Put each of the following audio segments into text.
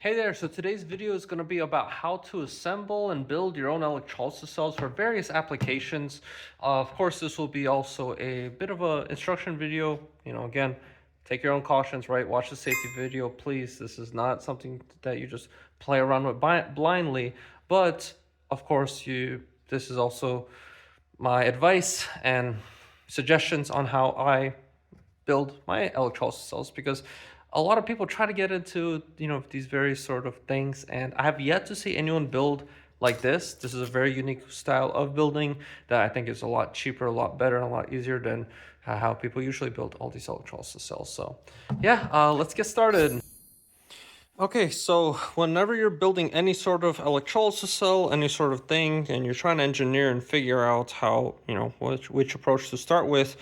Hey there, so today's video is going to be about how to assemble and build your own electrolysis cells for various applications. Of course, this will be also a bit of an instruction video. Again, take your own cautions, right? Watch the safety video, please. This is not something that you just play around with blindly. But, of course, this is also my advice and suggestions on how I build my electrolysis cells, because a lot of people try to get into these various sort of things, and I have yet to see anyone build like this. This is a very unique style of building that I think is a lot cheaper, a lot better, and a lot easier than how people usually build all these electrolysis cells. So yeah, let's get started. Okay, so whenever you're building any sort of electrolysis cell, any sort of thing, and you're trying to engineer and figure out how, which approach to start with,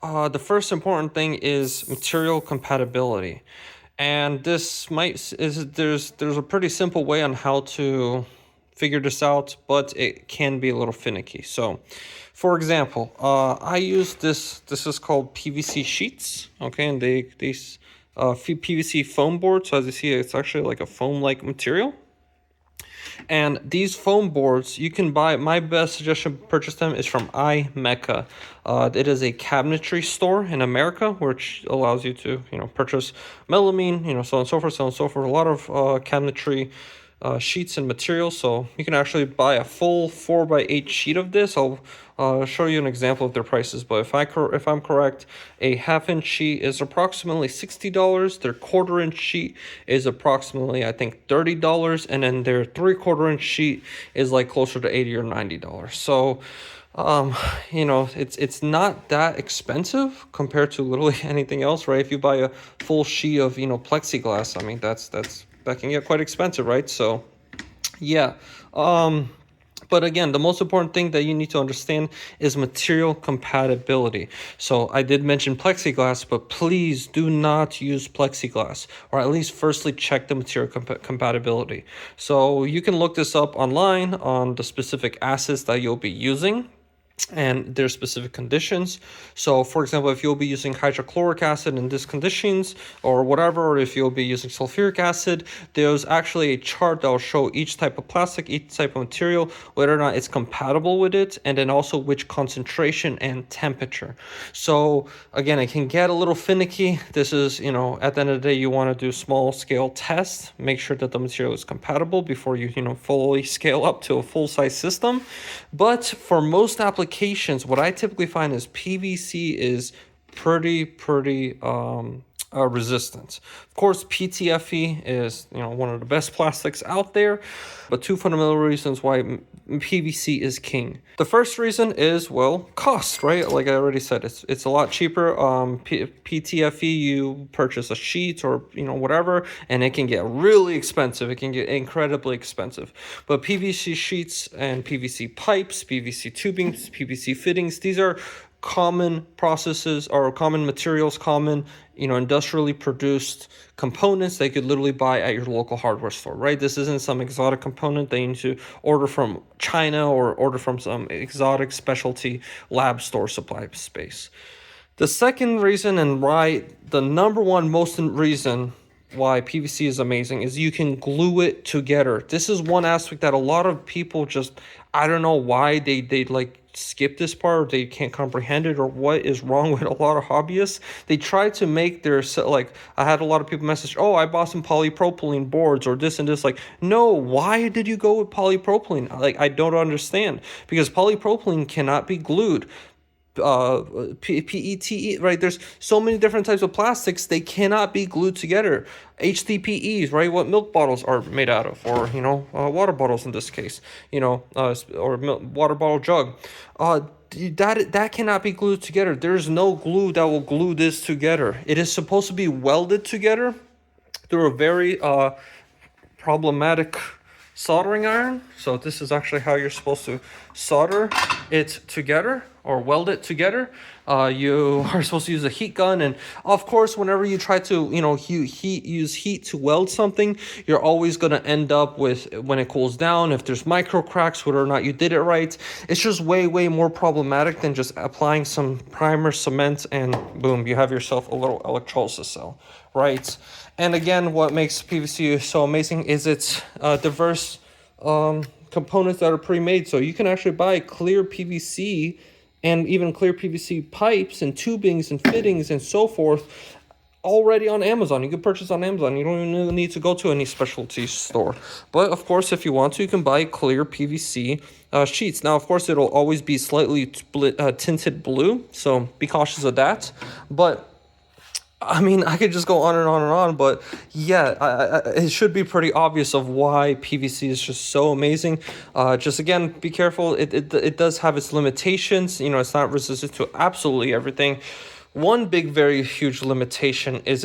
the first important thing is material compatibility. And there's a pretty simple way on how to figure this out, but it can be a little finicky. So, for example, I use this is called PVC sheets, okay, and these PVC foam boards. So as you see, it's actually like a foam-like material. And these foam boards, you can buy, my best suggestion to purchase them is from iMecca. It is a cabinetry store in America, which allows you to, purchase melamine, so on and so forth, a lot of cabinetry sheets and materials. So you can actually buy a full 4x8 sheet of this. I'll show you an example of their prices, but if I'm correct, a half-inch sheet is approximately $60. Their quarter-inch sheet is approximately, I think, $30, and then their 3/4-inch sheet is like closer to $80 or $90. So it's not that expensive compared to literally anything else, right? If you buy a full sheet of plexiglass, I mean that can get quite expensive, right? So yeah, but again, the most important thing that you need to understand is material compatibility. So I did mention plexiglass, but please do not use plexiglass, or at least firstly check the material compatibility. So you can look this up online on the specific acids that you'll be using and their specific conditions. So for example, if you'll be using hydrochloric acid in these conditions or whatever, or if you'll be using sulfuric acid, there's actually a chart that will show each type of plastic, each type of material, whether or not it's compatible with it, and then also which concentration and temperature. So again, it can get a little finicky. This is, at the end of the day, you want to do small scale tests, make sure that the material is compatible before you, fully scale up to a full size system. But for most applications, what I typically find is PVC is pretty resistant. Of course, PTFE is one of the best plastics out there, but two fundamental reasons why PVC is king. The first reason is, well, cost, right? Like I already said, it's a lot cheaper. PTFE, you purchase a sheet or whatever, and it can get really expensive. It can get incredibly expensive. But PVC sheets and PVC pipes, PVC tubings, PVC fittings, these are common processes or common materials, common industrially produced components they could literally buy at your local hardware store, right? This isn't some exotic component that you need to order from China or order from some exotic specialty lab store supply space. The second reason, and the number one most reason why PVC is amazing, is you can glue it together. This is one aspect that a lot of people just, I don't know why they like skip this part, or they can't comprehend it, or what is wrong with a lot of hobbyists. They try to make their, like, I had a lot of people message, oh, I bought some polypropylene boards or this and this. Like, no, why did you go with polypropylene? Like, I don't understand, because polypropylene cannot be glued. PETE, right? There's so many different types of plastics, they cannot be glued together. HDPEs, right? What milk bottles are made out of, or water bottles in this case, or water bottle jug. That cannot be glued together. There's no glue that will glue this together. It is supposed to be welded together through a very problematic soldering iron. So this is actually how you're supposed to solder it together or weld it together. You are supposed to use a heat gun, and of course, whenever you try to, use heat to weld something, you're always going to end up with, when it cools down, if there's micro cracks, whether or not you did it right. It's just way more problematic than just applying some primer, cement, and boom, you have yourself a little electrolysis cell, right? And again, what makes PVC so amazing is its diverse components that are pre-made. So you can actually buy clear PVC and even clear PVC pipes and tubings and fittings and so forth already on Amazon. You can purchase on Amazon. You don't even need to go to any specialty store. But of course, if you want to, you can buy clear PVC sheets. Now, of course, it'll always be slightly tinted blue, so be cautious of that. But I mean, I could just go on and on and on, but yeah, it should be pretty obvious of why PVC is just so amazing. Just again, be careful. It does have its limitations. It's not resistant to absolutely everything. One big, very huge limitation is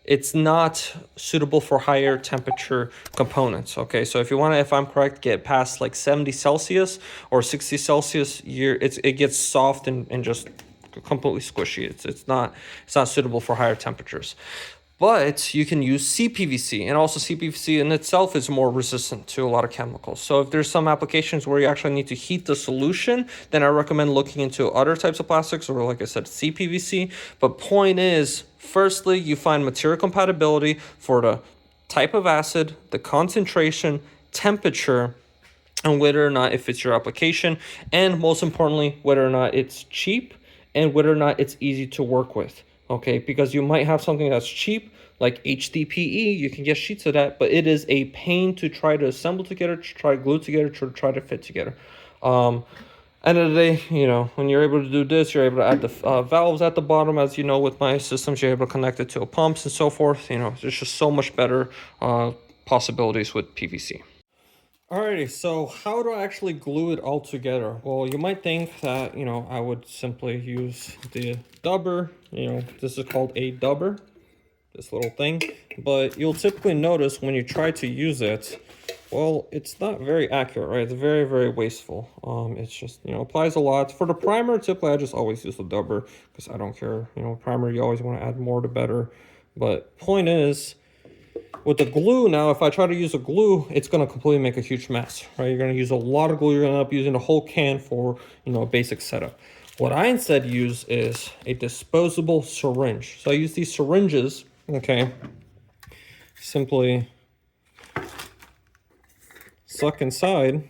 it's not suitable for higher temperature components. Okay, so if I'm correct, get past like 70 Celsius or 60 Celsius, it gets soft and just completely squishy. It's not suitable for higher temperatures. But you can use CPVC, and also CPVC in itself is more resistant to a lot of chemicals. So if there's some applications where you actually need to heat the solution, then I recommend looking into other types of plastics, or like I said, CPVC. But point is, firstly, you find material compatibility for the type of acid, the concentration, temperature, and whether or not it fits your application, and most importantly, whether or not it's cheap and whether or not it's easy to work with. Okay, because you might have something that's cheap, like HDPE, you can get sheets of that, but it is a pain to try to assemble together, to try to glue together, to try to fit together. End of the day, when you're able to do this, you're able to add the valves at the bottom. As you know, with my systems, you're able to connect it to pumps and so forth. There's just so much better possibilities with PVC. Alrighty, so how do I actually glue it all together? Well, you might think that, I would simply use the dubber. This is called a dubber, this little thing. But you'll typically notice when you try to use it, well, it's not very accurate, right? It's very wasteful. It's just, applies a lot. For the primer, typically I just always use the dubber because I don't care. Primer, you always want to add more to better. But point is, with the glue now, if I try to use a glue, it's going to completely make a huge mess, right? You're going to use a lot of glue. You're going to end up using a whole can for, a basic setup. What I instead use is a disposable syringe. So I use these syringes, okay, simply suck inside.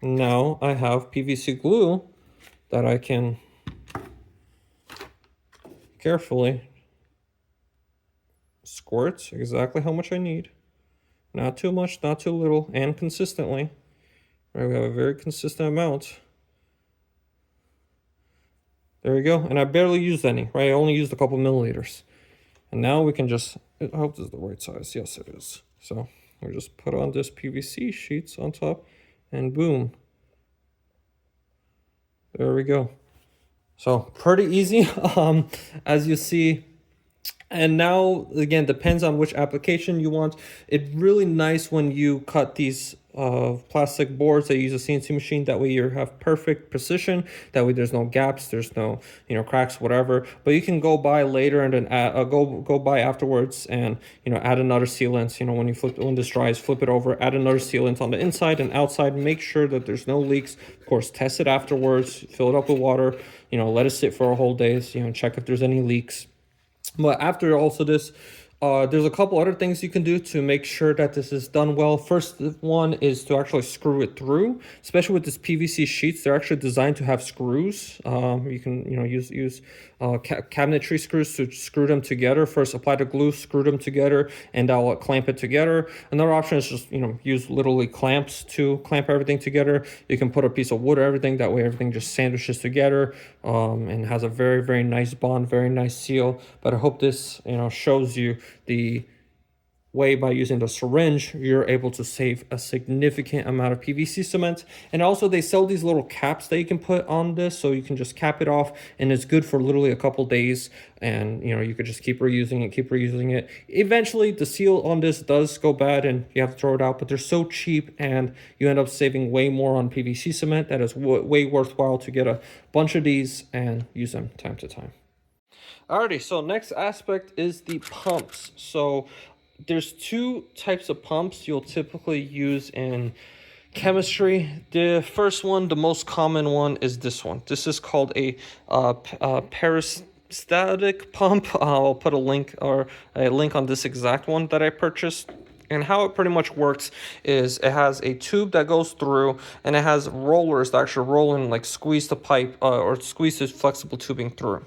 Now I have PVC glue that I can carefully squirt exactly how much I need. Not too much, not too little, and consistently. Right, we have a very consistent amount. There we go. And I barely used any, right? I only used a couple milliliters. And now we can just, I hope this is the right size. Yes, it is. So we just put on this PVC sheets on top, and boom. There we go. So pretty easy, as you see. And now, again, depends on which application you want. It's really nice when you cut these plastic boards that use a CNC machine. That way you have perfect precision. That way there's no gaps, there's no cracks, whatever. But you can go by later and then go by afterwards and add another sealant. When this dries, flip it over, add another sealant on the inside and outside. Make sure that there's no leaks. Of course, test it afterwards. Fill it up with water. Let it sit for a whole day. Check if there's any leaks. But after also this, there's a couple other things you can do to make sure that this is done well. First one is to actually screw it through, especially with this PVC sheets. They're actually designed to have screws. You can use cabinetry screws to screw them together. First apply the glue, screw them together, and I'll clamp it together. Another option is just use literally clamps to clamp everything together. You can put a piece of wood or everything, that way everything just sandwiches together and has a very nice bond, very nice seal. But I hope this shows you the way by using the syringe, you're able to save a significant amount of PVC cement. And also they sell these little caps that you can put on this, so you can just cap it off, and it's good for literally a couple days. And you know, you could just keep reusing it. Eventually the seal on this does go bad and you have to throw it out, but they're so cheap and you end up saving way more on PVC cement. That is way worthwhile to get a bunch of these and use them time to time. Alrighty, so next aspect is the pumps. So there's two types of pumps you'll typically use in chemistry. The first one, the most common one, is this one. This is called a Peristaltic pump. I'll put a link on this exact one that I purchased. And how it pretty much works is it has a tube that goes through, and it has rollers that actually roll in, like squeeze the pipe or squeeze this flexible tubing through.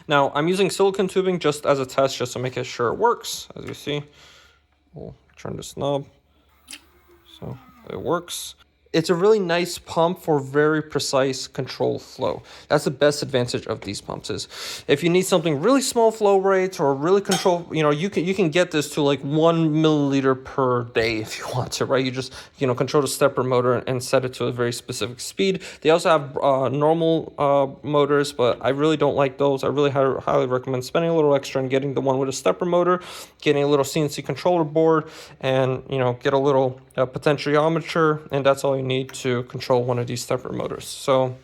Now, I'm using silicone tubing just as a test, just to make sure it works. As you see, we'll turn this knob, so it works. It's a really nice pump for very precise control flow. That's the best advantage of these pumps. Is if you need something really small flow rates or really control, you know, you can get this to like 1 milliliter per day if you want to, right? You just, you know, control the stepper motor and set it to a very specific speed. They also have normal motors, but I really don't like those. I really highly recommend spending a little extra and getting the one with a stepper motor, getting a little CNC controller board, and, you know, get a little potentiometer, and that's all you need to control one of these stepper motors. So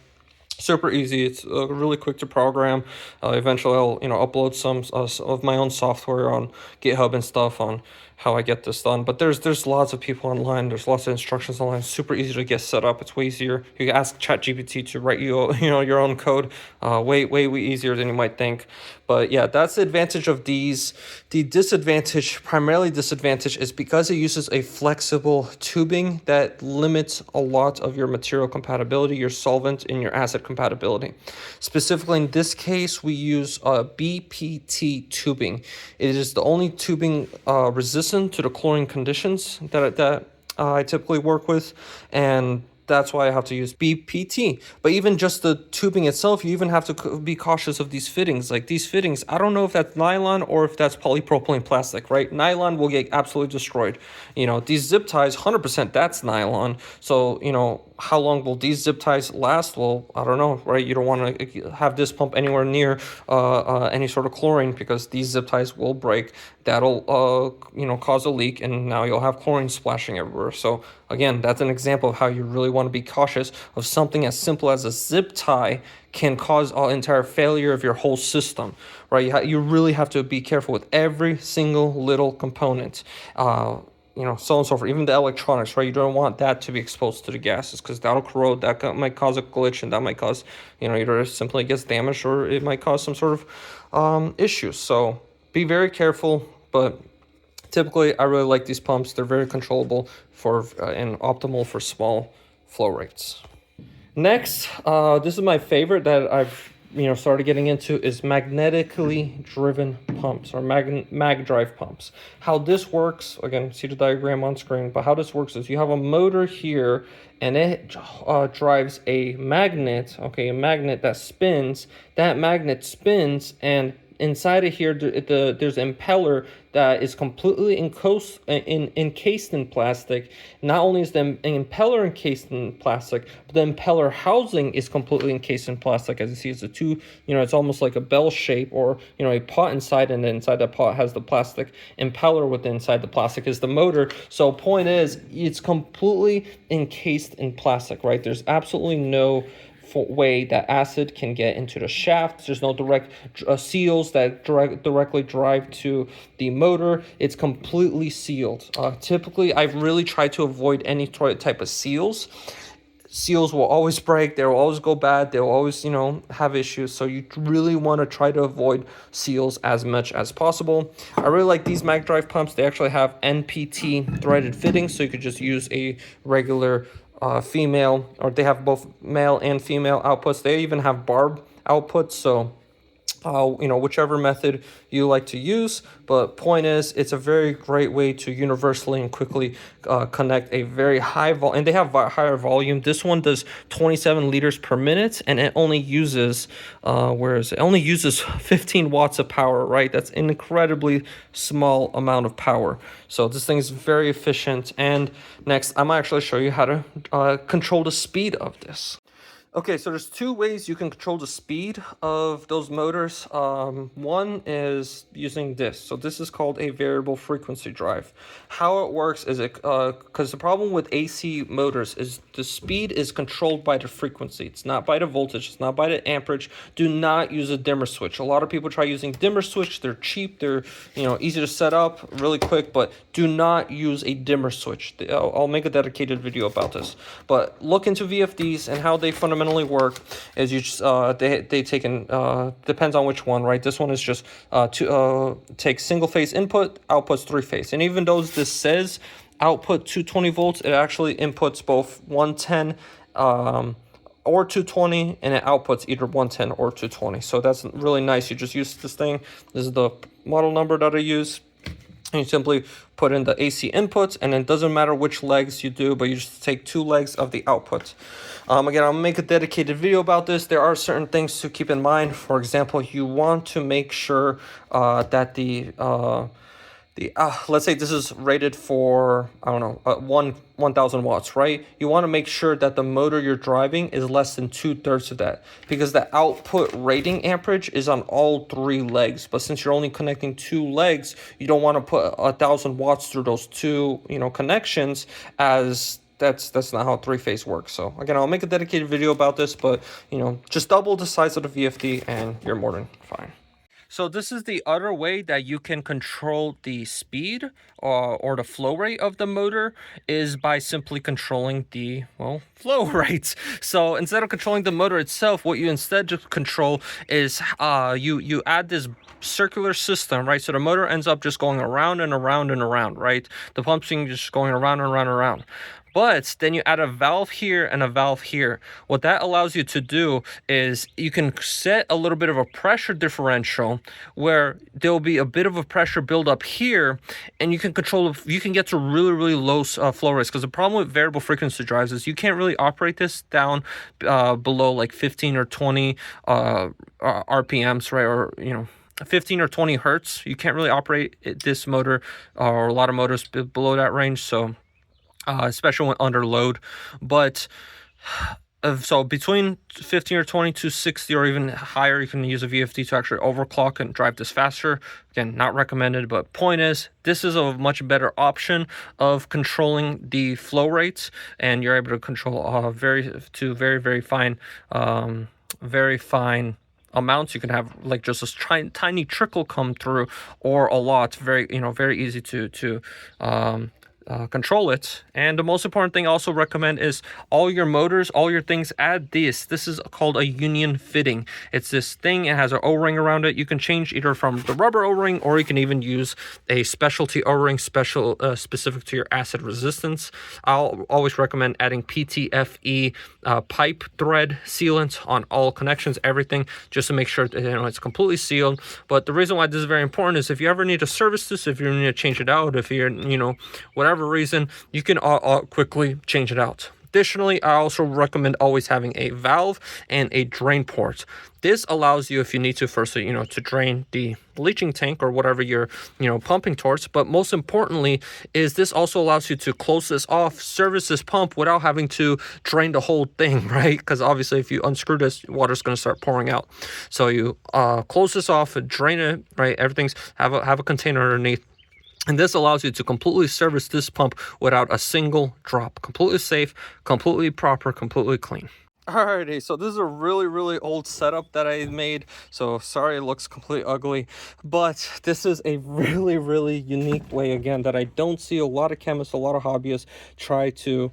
super easy. It's really quick to program. Eventually I'll, you know, upload some of my own software on GitHub and stuff on how I get this done. But there's lots of people online. There's lots of instructions online. It's super easy to get set up. It's way easier. You can ask ChatGPT to write you know, your own code. Way easier than you might think. But yeah, that's the advantage of these. The primary disadvantage is because it uses a flexible tubing that limits a lot of your material compatibility, your solvent, and your acid compatibility. Specifically in this case, we use BPT tubing. It is the only tubing resistant to the chlorine conditions that I typically work with, and that's why I have to use BPT. But even just the tubing itself, you even have to be cautious of these fittings. Like these fittings, I don't know if that's nylon or if that's polypropylene plastic, right? Nylon will get absolutely destroyed. You know, these zip ties, 100% that's nylon. So, you know, how long will these zip ties last? Well, I don't know, right? You don't want to have this pump anywhere near any sort of chlorine, because these zip ties will break. That'll, you know, cause a leak, and now you'll have chlorine splashing everywhere. So again, that's an example of how you really want to be cautious of something as simple as a zip tie can cause an entire failure of your whole system, right? You really have to be careful with every single little component. You know, so on and so forth. Even the electronics, right? You don't want that to be exposed to the gases, because that'll corrode. That might cause a glitch, and that might cause, you know, either simply gets damaged or it might cause some sort of issues. So be very careful. But typically, I really like these pumps. They're very controllable and optimal for small flow rates. Next, this is my favorite that I've, you know, started getting into, is magnetically driven pumps, or mag drive pumps. How this works, again, see the diagram on screen, but how this works is you have a motor here, and it drives a magnet, okay, a magnet that spins. That magnet spins, and inside of here, there's an impeller that is completely encased in plastic. Not only is the impeller encased in plastic, but the impeller housing is completely encased in plastic. As you see, it's it's almost like a bell shape, or, you know, a pot inside, and then inside that pot has the plastic impeller. With inside the plastic is the motor. So point is, it's completely encased in plastic, right? There's absolutely no way that acid can get into the shaft. There's no direct seals that directly drive to the motor. It's completely sealed. Typically, I've really tried to avoid any type of seals. Seals will always break. They will always go bad. They will always, you know, have issues. So you really want to try to avoid seals as much as possible. I really like these mag drive pumps. They actually have NPT threaded fittings, so you could just use a regular female, or they have both male and female outputs. They even have barb outputs, so you know, whichever method you like to use. But point is, it's a very great way to universally and quickly connect a very high volume. And they have higher volume. This one does 27 liters per minute, and it only uses, where is it? It only uses 15 watts of power, right? That's an incredibly small amount of power. So this thing is very efficient. And next, I'm gonna actually show you how to control the speed of this. Okay, so there's two ways you can control the speed of those motors. One is using this. So this is called a variable frequency drive. How it works is because the problem with AC motors is the speed is controlled by the frequency. It's not by the voltage. It's not by the amperage. Do not use a dimmer switch. A lot of people try using dimmer switch. They're cheap. They're, you know, easy to set up, really quick. But do not use a dimmer switch. I'll make a dedicated video about this. But look into VFDs and how they fundamentally work is you just they take in depends on which one, right? This one is just take single phase input, outputs 3-phase, and even though this says output 220 volts, it actually inputs both 110 or 220, and it outputs either 110 or 220. So that's really nice. You just use this thing. This is the model number that I use. And you simply put in the AC inputs, and it doesn't matter which legs you do, but you just take 2 legs of the output. Again, I'll make a dedicated video about this. There are certain things to keep in mind. For example, you want to make sure that let's say this is rated for, I don't know, 1000 watts, right? You want to make sure that the motor you're driving is less than 2/3 of that, because the output rating amperage is on all 3 legs. But since you're only connecting 2 legs, you don't want to put 1000 watts through those 2, you know, connections, as that's not how 3-phase works. So again, I'll make a dedicated video about this, but you know, just double the size of the VFD and you're more than fine. So this is the other way that you can control the speed or the flow rate of the motor, is by simply controlling the, well, flow rates. So instead of controlling the motor itself, what you instead just control is you add this circular system, right? So the motor ends up just going around and around and around, right? The pumping just going around and around and around. But then you add a valve here and a valve here. What that allows you to do is you can set a little bit of a pressure differential where there'll be a bit of a pressure buildup here, and you can control, you can get to really low flow rates. Because the problem with variable frequency drives is you can't really operate this down below like 15 or 20 RPMs, right? Or, you know, 15 or 20 hertz. You can't really operate this motor or a lot of motors below that range. So especially when under load. But so between 15 or 20 to 60 or even higher, you can use a VFD to actually overclock and drive this faster. Again, not recommended, but point is, this is a much better option of controlling the flow rates, and you're able to control very fine amounts. You can have like just a tiny trickle come through, or a lot. Very easy to control it. And the most important thing I also recommend is all your motors, all your things, add this. This is called a union fitting. It's this thing, it has an O-ring around it. You can change either from the rubber O-ring, or you can even use a specialty O-ring specific to your acid resistance. I'll always recommend adding PTFE pipe thread sealant on all connections, everything, just to make sure that, it's completely sealed. But the reason why this is very important is if you ever need to service this, if you need to change it out, if you're, whatever reason, you can quickly change it out. Additionally, I also recommend always having a valve and a drain port. This allows you, if you need to, firstly, to drain the leaching tank or whatever you're, pumping towards. But most importantly is this also allows you to close this off, service this pump without having to drain the whole thing, right? Because obviously if you unscrew this, water's going to start pouring out. So you close this off, drain it, right? Everything's have a container underneath. And this allows you to completely service this pump without a single drop. Completely safe, completely proper, completely clean. Alrighty, so this is a really old setup that I made, so sorry it looks completely ugly, but this is a really unique way, again, that I don't see a lot of chemists, a lot of hobbyists try to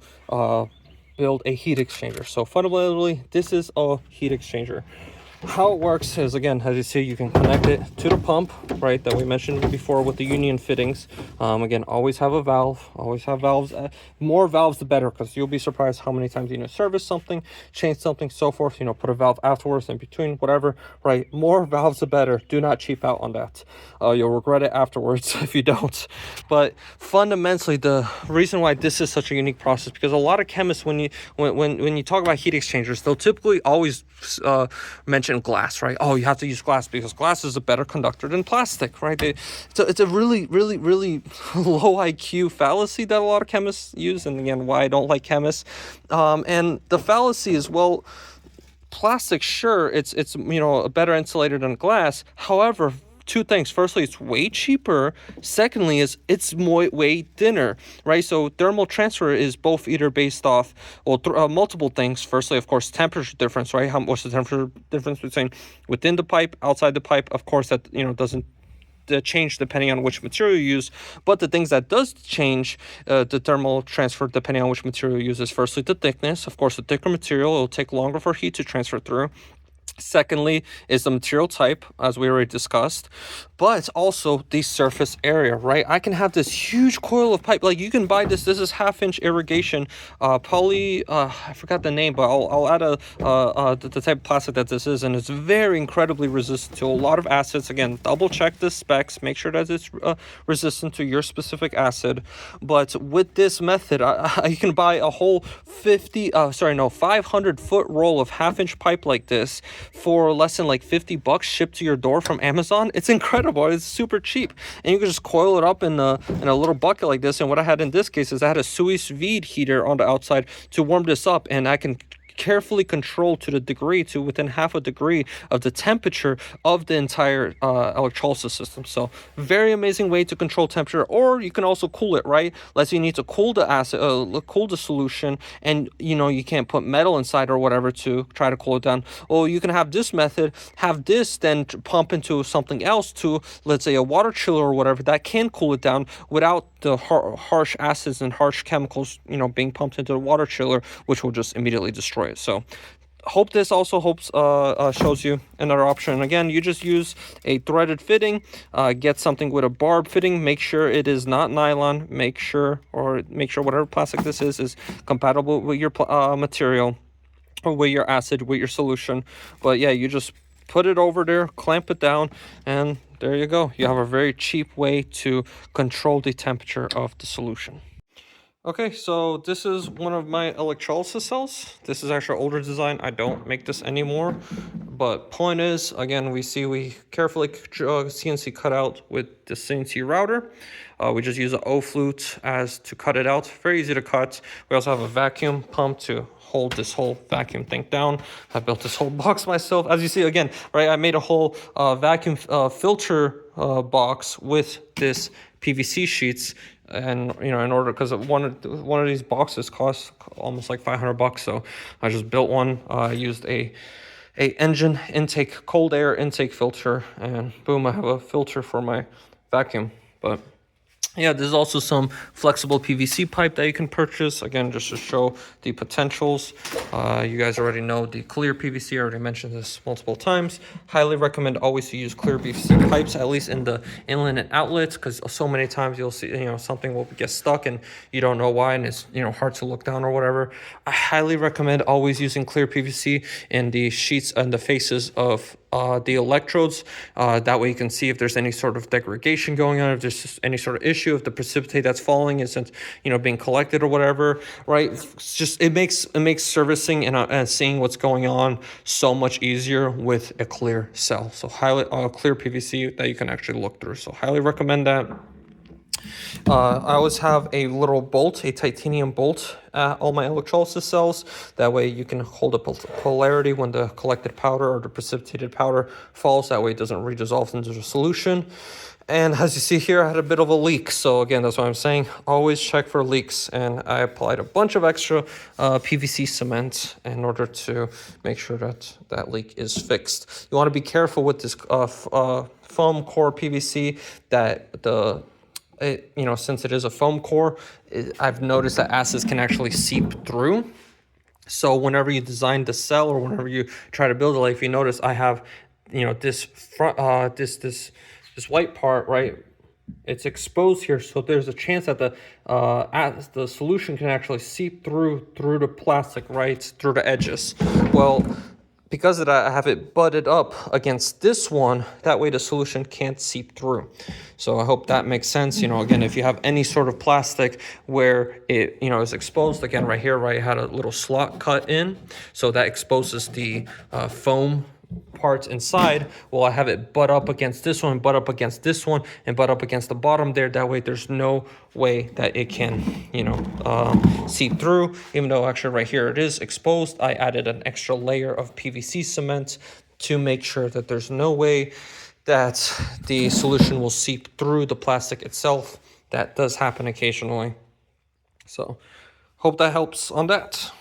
build a heat exchanger. So fundamentally, this is a heat exchanger. How it works is, again, as you see, you can connect it to the pump, right, that we mentioned before with the union fittings. Again, always have a valve, always have valves. More valves the better, because you'll be surprised how many times you need to service something, change something, so forth, you know, put a valve afterwards, in between, whatever, right? More valves the better. Do not cheap out on that. You'll regret it afterwards if you don't. But fundamentally, the reason why this is such a unique process, because a lot of chemists, when you talk about heat exchangers, they'll typically always mention glass, right? Oh, you have to use glass because glass is a better conductor than plastic, right? It's a really low IQ fallacy that a lot of chemists use, and again, why I don't like chemists. And the fallacy is, well, plastic, sure, it's you know, a better insulator than glass. However, two things. Firstly, it's way cheaper. Secondly, is it's way thinner, right? So thermal transfer is both either based off, well, multiple things. Firstly, of course, temperature difference, right? What's the temperature difference between within the pipe, outside the pipe? Of course, that, you know, doesn't change depending on which material you use, but the things that does change the thermal transfer depending on which material you use is, firstly, the thickness. Of course, the thicker material, it'll take longer for heat to transfer through. Secondly is the material type, as we already discussed, but it's also the surface area, right? I can have this huge coil of pipe, like you can buy this is 1/2 inch irrigation poly, I forgot the name, but I'll add the type of plastic that this is, and it's very incredibly resistant to a lot of acids. Again, double check the specs, make sure that it's resistant to your specific acid. But with this method, you can buy a whole 500-foot roll of 1/2 inch pipe like this for less than like $50 shipped to your door from Amazon. It's incredible. It's super cheap, and you can just coil it up in a little bucket like this. And what I had in this case is I had a sous vide heater on the outside to warm this up, and I can carefully control to the degree, to within half a degree of the temperature of the entire electrolysis system. So very amazing way to control temperature. Or you can also cool it, right? Let's say you need to cool the acid, cool the solution, and you know, you can't put metal inside or whatever to try to cool it down. Well, you can have this method, have this then pump into something else, to let's say a water chiller or whatever, that can cool it down without the harsh acids and harsh chemicals, you know, being pumped into the water chiller, which will just immediately destroy it. So hope this also shows you another option. Again, you just use a threaded fitting, get something with a barb fitting, make sure it is not nylon, make sure whatever plastic this is compatible with your material, or with your acid, with your solution. But yeah, you just put it over there, clamp it down, and there you go. You have a very cheap way to control the temperature of the solution. Okay, so this is one of my electrolysis cells. This is actually an older design. I don't make this anymore. But point is, again, we carefully CNC cut out with the CNC router. We just use an O-flute as to cut it out. Very easy to cut. We also have a vacuum pump to hold this whole vacuum thing down. I built this whole box myself. As you see, again, right, I made a whole vacuum filter box with this PVC sheets. And you know, in order, because one of these boxes costs almost like $500, so I just built one. I used a engine intake, cold air intake filter, and boom, I have a filter for my vacuum. But yeah, there's also some flexible PVC pipe that you can purchase, again, just to show the potentials. You guys already know the clear PVC. I already mentioned this multiple times. Highly recommend always to use clear PVC pipes, at least in the inlet and outlets, because so many times you'll see, you know, something will get stuck and you don't know why, and it's, you know, hard to look down or whatever. I highly recommend always using clear PVC in the sheets and the faces of the electrodes. That way you can see if there's any sort of degradation going on, if there's any sort of issue, if the precipitate that's falling isn't, you know, being collected or whatever, right? It's just, it makes servicing and seeing what's going on so much easier with a clear cell. So highly clear PVC that you can actually look through. So highly recommend that. I always have a little bolt, a titanium bolt, at all my electrolysis cells. That way you can hold a polarity when the collected powder or the precipitated powder falls. That way it doesn't redissolve into the solution. And as you see here, I had a bit of a leak. So again, that's what I'm saying. Always check for leaks. And I applied a bunch of extra PVC cement in order to make sure that that leak is fixed. You want to be careful with this foam core PVC, that you know, since it is a foam core, I've noticed that acids can actually seep through. So whenever you design the cell or whenever you try to build it, like if you notice, I have, this front, this white part, right? It's exposed here, so there's a chance that the solution can actually seep through the plastic, right, through the edges. Well, because of that, I have it butted up against this one. That way the solution can't seep through. So I hope that makes sense. Again, if you have any sort of plastic where it, is exposed, again, right here, right, I had a little slot cut in. So that exposes the foam parts inside. Well, I have it butt up against this one, butt up against this one, and butt up against the bottom there. That way there's no way that it can, seep through. Even though actually right here it is exposed, I added an extra layer of PVC cement to make sure that there's no way that the solution will seep through the plastic itself. That does happen occasionally. So hope that helps on that.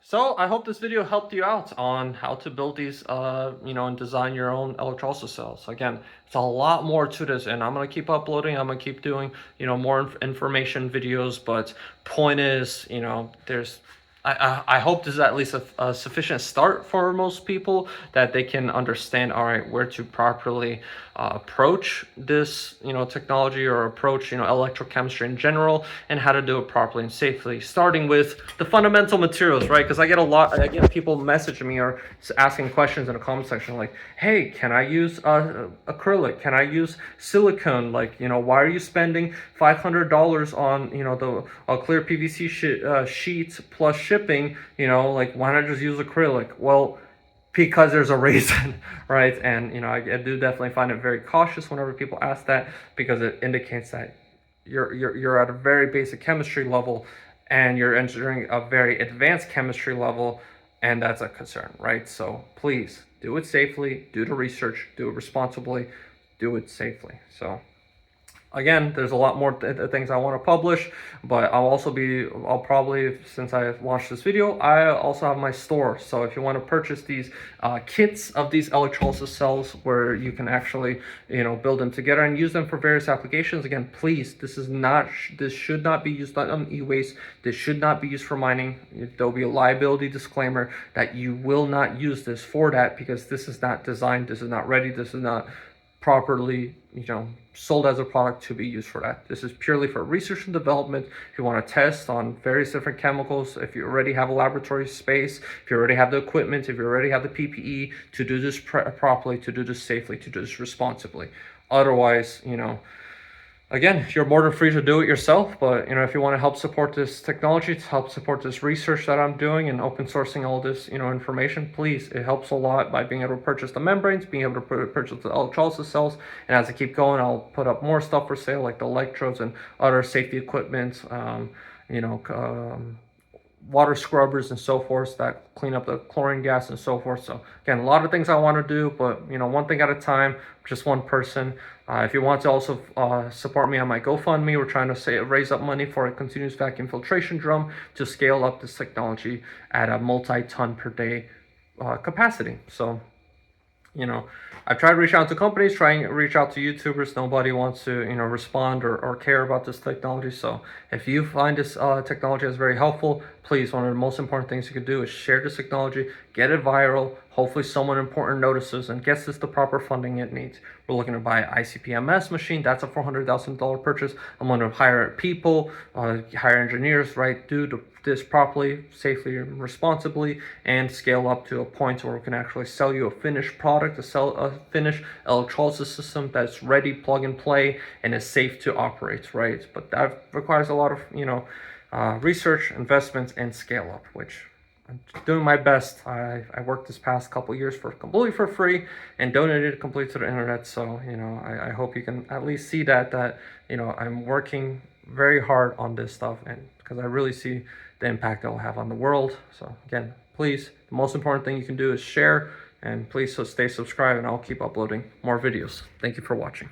So I hope this video helped you out on how to build these, and design your own electrolysis cells. Again, it's a lot more to this, and I'm going to keep uploading. I'm going to keep doing, more information videos. But point is, I hope this is at least a sufficient start for most people that they can understand, all right, where to properly approach this, technology, or approach, electrochemistry in general, and how to do it properly and safely, starting with the fundamental materials, right? Because I get people messaging me or asking questions in the comment section like, hey, can I use acrylic? Can I use silicone? Like, why are you spending $500 on, the clear PVC sheets plus shipping? Like, why not just use acrylic? Well, because there's a reason, right? And I do definitely find it very cautious whenever people ask that, because it indicates that you're at a very basic chemistry level and you're entering a very advanced chemistry level, and that's a concern, right? So please do it safely, do the research, do it responsibly, do it safely. So again, there's a lot more things I want to publish, but I'll probably, since I launched this video, I also have my store. So if you want to purchase these kits of these electrolysis cells where you can actually, build them together and use them for various applications, again, please, this should not be used on e-waste. This should not be used for mining. There'll be a liability disclaimer that you will not use this for that, because this is not designed, this is not ready, this is not properly, sold as a product to be used for that. This is purely for research and development. If you want to test on various different chemicals, if you already have a laboratory space, if you already have the equipment, if you already have the PPE to do this properly, to do this safely, to do this responsibly. Otherwise, again, you're more than free to do it yourself, but if you want to help support this technology, to help support this research that I'm doing and open sourcing all this information, please, it helps a lot by being able to purchase the membranes, being able to purchase the electrolysis cells. And as I keep going, I'll put up more stuff for sale, like the electrodes and other safety equipment, water scrubbers and so forth that clean up the chlorine gas and so forth. So again, a lot of things I want to do, but one thing at a time, just one person. If you want to also support me on my GoFundMe, we're trying to raise up money for a continuous vacuum filtration drum to scale up this technology at a multi-ton per day capacity. So I've tried to reach out to companies, trying to reach out to YouTubers. Nobody wants to, respond or care about this technology. So if you find this technology is very helpful, please, one of the most important things you can do is share this technology, get it viral. Hopefully someone important notices and gets this the proper funding it needs. We're looking to buy an ICP-MS machine. That's a $400,000 purchase. I'm going to hire people, hire engineers, right? Do this properly, safely, and responsibly, and scale up to a point where we can actually sell you a finished product, a finished electrolysis system that's ready, plug and play, and is safe to operate, right? But that requires a lot of, research, investments, and scale up, which I'm doing my best. I worked this past couple years completely for free and donated completely to the internet. So, I hope you can at least see that I'm working very hard on this stuff, and because I really see the impact it will have on the world. So again, please, the most important thing you can do is share, and please stay subscribed, and I'll keep uploading more videos. Thank you for watching.